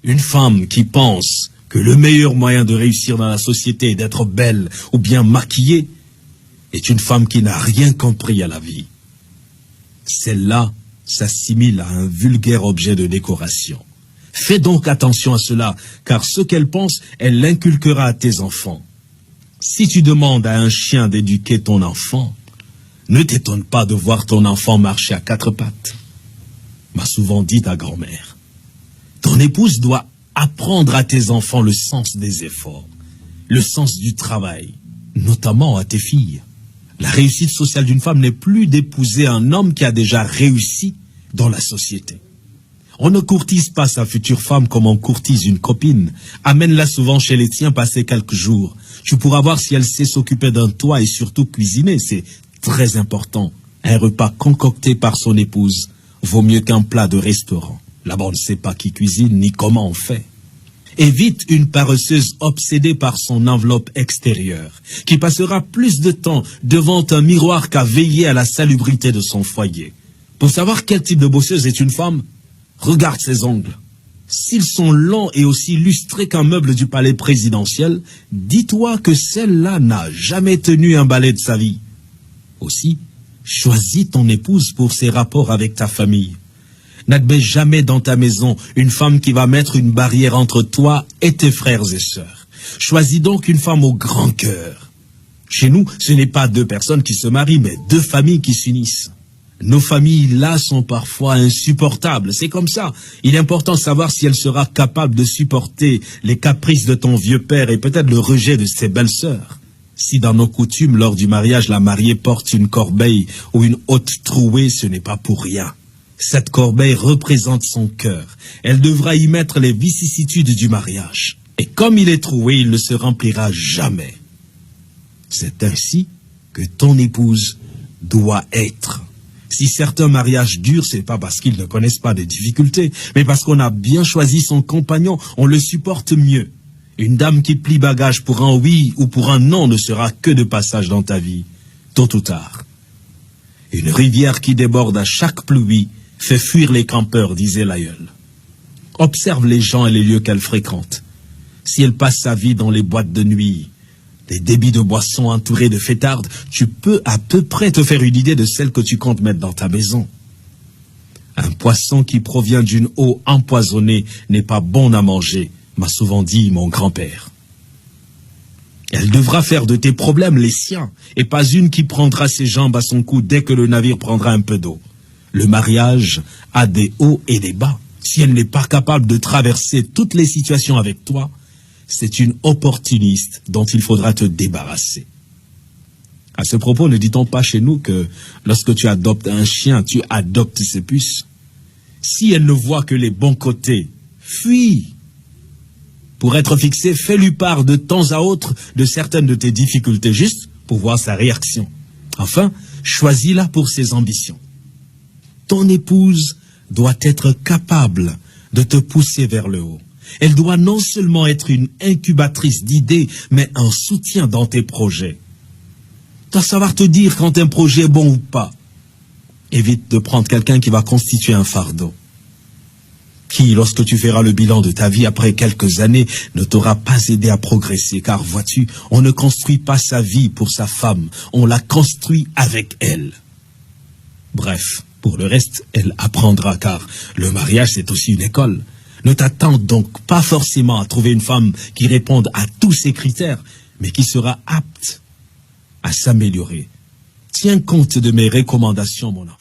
Une femme qui pense que le meilleur moyen de réussir dans la société est d'être belle ou bien maquillée est une femme qui n'a rien compris à la vie. Celle-là s'assimile à un vulgaire objet de décoration. Fais donc attention à cela, car ce qu'elle pense, elle l'inculquera à tes enfants. Si tu demandes à un chien d'éduquer ton enfant, ne t'étonne pas de voir ton enfant marcher à quatre pattes. M'a souvent dit ta grand-mère. Ton épouse doit apprendre à tes enfants le sens des efforts, le sens du travail, notamment à tes filles. La réussite sociale d'une femme n'est plus d'épouser un homme qui a déjà réussi dans la société. On ne courtise pas sa future femme comme on courtise une copine. Amène-la souvent chez les tiens passer quelques jours. Tu pourras voir si elle sait s'occuper d'un toit et surtout cuisiner. C'est très important. Un repas concocté par son épouse vaut mieux qu'un plat de restaurant. Là-bas, on ne sait pas qui cuisine ni comment on fait. Évite une paresseuse obsédée par son enveloppe extérieure, qui passera plus de temps devant un miroir qu'à veiller à la salubrité de son foyer. Pour savoir quel type de bosseuse est une femme, regarde ses ongles. S'ils sont longs et aussi lustrés qu'un meuble du palais présidentiel, dis-toi que celle-là n'a jamais tenu un balai de sa vie. Aussi, choisis ton épouse pour ses rapports avec ta famille. N'admets jamais dans ta maison une femme qui va mettre une barrière entre toi et tes frères et sœurs. Choisis donc une femme au grand cœur. Chez nous, ce n'est pas deux personnes qui se marient, mais deux familles qui s'unissent. Nos familles, là, sont parfois insupportables. C'est comme ça. Il est important de savoir si elle sera capable de supporter les caprices de ton vieux père et peut-être le rejet de ses belles-sœurs. Si dans nos coutumes, lors du mariage, la mariée porte une corbeille ou une haute trouée, ce n'est pas pour rien. Cette corbeille représente son cœur. Elle devra y mettre les vicissitudes du mariage. Et comme il est troué, il ne se remplira jamais. C'est ainsi que ton épouse doit être. Si certains mariages durent, c'est pas parce qu'ils ne connaissent pas des difficultés, mais parce qu'on a bien choisi son compagnon, on le supporte mieux. Une dame qui plie bagage pour un oui ou pour un non ne sera que de passage dans ta vie, tôt ou tard. Une rivière qui déborde à chaque pluie fait fuir les campeurs, disait l'aïeul. Observe les gens et les lieux qu'elle fréquente. Si elle passe sa vie dans les boîtes de nuit, des débits de boissons entourés de fêtardes, tu peux à peu près te faire une idée de celle que tu comptes mettre dans ta maison. Un poisson qui provient d'une eau empoisonnée n'est pas bon à manger, m'a souvent dit mon grand-père. Elle devra faire de tes problèmes les siens, et pas une qui prendra ses jambes à son cou dès que le navire prendra un peu d'eau. Le mariage a des hauts et des bas. Si elle n'est pas capable de traverser toutes les situations avec toi, c'est une opportuniste dont il faudra te débarrasser. À ce propos, ne dit-on pas chez nous que lorsque tu adoptes un chien, tu adoptes ses puces? Si elle ne voit que les bons côtés, fuis. Pour être fixé, fais-lui part de temps à autre de certaines de tes difficultés, juste pour voir sa réaction. Enfin, choisis-la pour ses ambitions. Ton épouse doit être capable de te pousser vers le haut. Elle doit non seulement être une incubatrice d'idées, mais un soutien dans tes projets. Tu dois savoir te dire quand un projet est bon ou pas. Évite de prendre quelqu'un qui va constituer un fardeau. Qui, lorsque tu feras le bilan de ta vie après quelques années, ne t'aura pas aidé à progresser. Car vois-tu, on ne construit pas sa vie pour sa femme, on la construit avec elle. Bref. Pour le reste, elle apprendra, car le mariage, c'est aussi une école. Ne t'attends donc pas forcément à trouver une femme qui réponde à tous ces critères, mais qui sera apte à s'améliorer. Tiens compte de mes recommandations, mon enfant.